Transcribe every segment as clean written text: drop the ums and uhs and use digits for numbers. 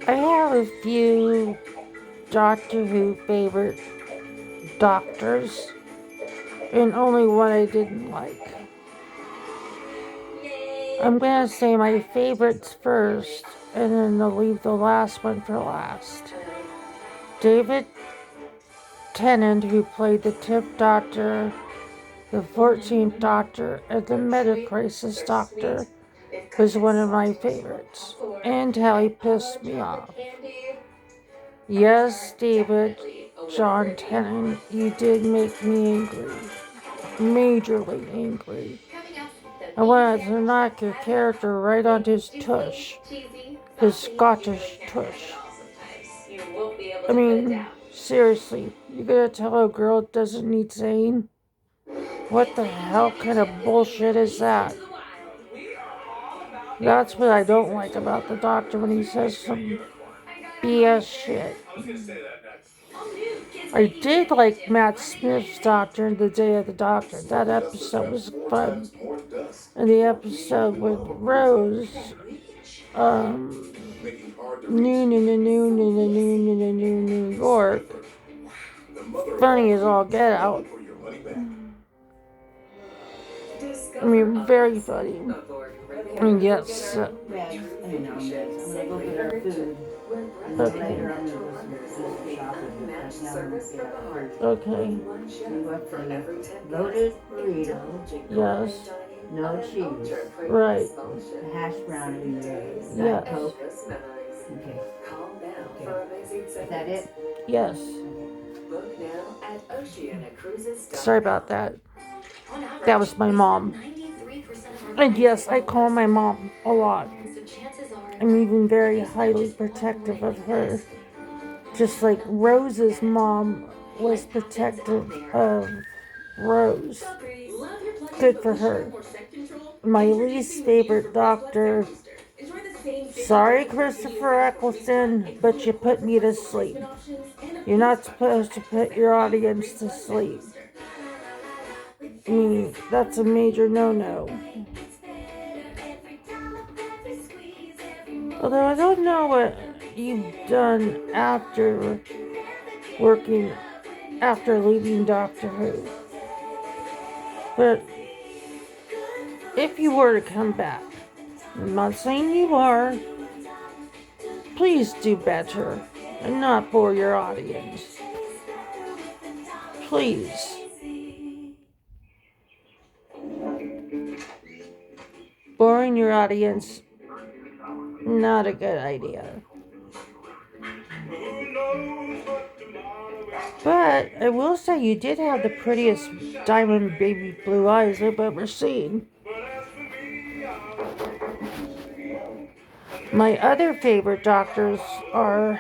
I have a few Doctor Who favorite doctors, and only one I didn't like. I'm gonna say my favorites first, and then I'll leave the last one for last. David Tennant, who played the 10th Doctor, the 14th Doctor, and the Meta-Crisis Doctor, was one of my favorites, and how he pissed me off. Yes, David, John Tennant, you did make me angry. Majorly angry. I wanted to knock your character right onto his tush. His Scottish tush. I mean, seriously, you gonna tell a girl it doesn't need saying? What the hell kind of bullshit is that? That's what I don't like about the Doctor when he says some BS shit. I did like Matt Smith's Doctor in The Day of the Doctor. That episode was fun. And the episode with Rose, New York. Funny as all get out. I mean, very funny. And yes. Okay. Okay. Loaded burrito. Yes. No cheese. Right. Hash brown in there. Yes. Coke. Okay. Is that it? Yes. Sorry about that. That was my mom. And yes, I call my mom a lot. I'm even very highly protective of her. Just like Rose's mom was protective of Rose. Good for her. My least favorite Doctor. Sorry, Christopher Eccleston, but you put me to sleep. You're not supposed to put your audience to sleep. I mean, that's a major no-no. Although I don't know what you've done after leaving Doctor Who. But if you were to come back, I'm not saying you are, please do better and not bore your audience. Please. Boring your audience, not a good idea. But I will say you did have the prettiest diamond baby blue eyes I've ever seen. My other favorite doctors are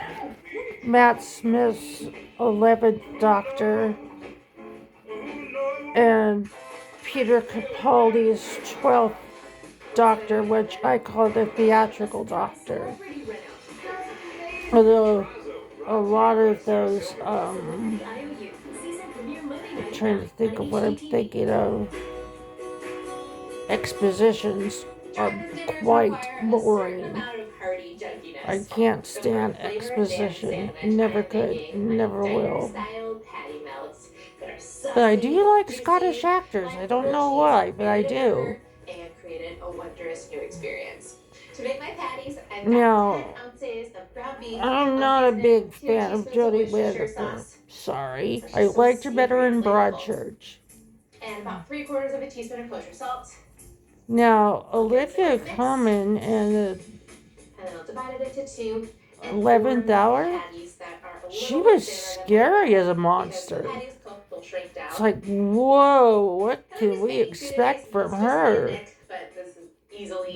Matt Smith's 11th Doctor and Peter Capaldi's 12th Doctor, which I call the theatrical Doctor. Although a lot of those, I'm trying to think of what I'm thinking of, expositions are quite boring. I can't stand exposition. Never could, never will. But I do like Scottish actors. I don't know why, but I do. And created a wondrous new experience. To make my patties, I Now, 10 ounces of ground beef. I'm not a big fan of Jodie Whittaker. Sorry. I liked her better in Broadchurch. And about 3/4 of a teaspoon of kosher salt. Now, Olivia Colman and And then I'll divide it into two. 11th Hour, she was scary as a monster. It's like, whoa, what can we expect from her?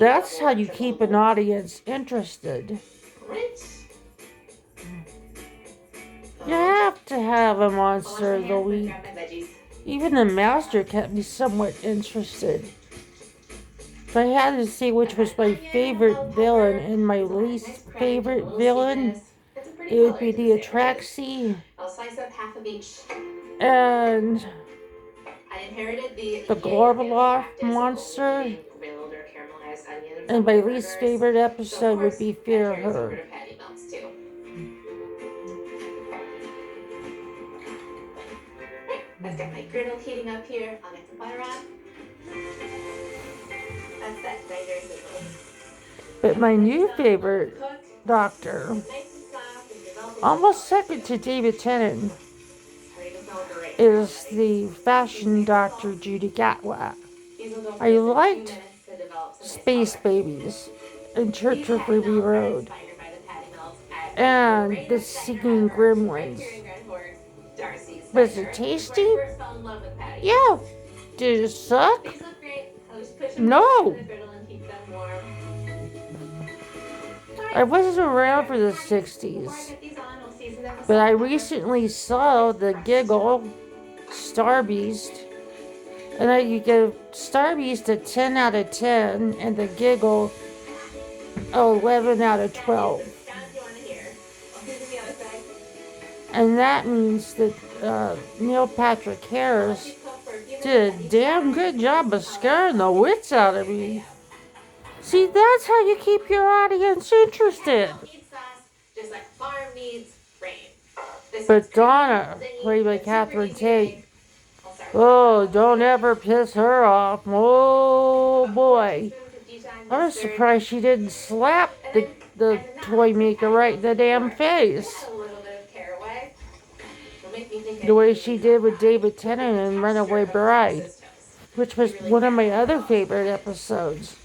That's how you keep an audience interested. You have to have a monster of the week. Even the Master kept me somewhat interested. If I had to say which was my favorite villain and my least favorite villain, it would be the Atraxi and the Gorbach monster. And my least favorite episode would be Fear Her. I've got my griddle heating up here. I'll get the butter on. That's that diner sizzle. But my new favorite doctor, Nice and soft and developing. almost second to David Tennant, Starting to smell great. is the fashion doctor Judy Gatwack. These will go for I just a few liked minutes to develop some nice Space color. Babies in These Church of patty Ruby melts are Road inspired by the patty melts at and Greatest the Diner Singing Ever, right Gremlins. here in Grand Forks, Darcy's Was Diner, it where I tasty? first fell in love with patty Yeah. melts. Did it suck? These look great. I'll just push them No. in the griddle and keep them warm. I wasn't around for the Before I 60s, get these on, we'll season them with but salt I and pepper. recently saw the Giggle Star Beast, and you give Star Beast a 10 out of 10 and the Giggle a 11 out of 12. That is the sound you want to hear. I'll season the other side. And that means that Neil Patrick Harris Let these cook for a few did a minutes. damn good job of scaring the wits out of me. See, that's how you keep your audience interested. Meat sauce, just like farm needs rain. This But one's creamy, Donna, zingy, played by and super Catherine easy to Tate, make. I'll start oh, with don't ever piss her off. Oh boy. 4 teaspoons of Dijon I was mustard, surprised she didn't slap the toy maker right in the damn face. a little bit of caraway. It'll make me think The way she did with David Tennant in Runaway Bride, which was one of my other favorite episodes.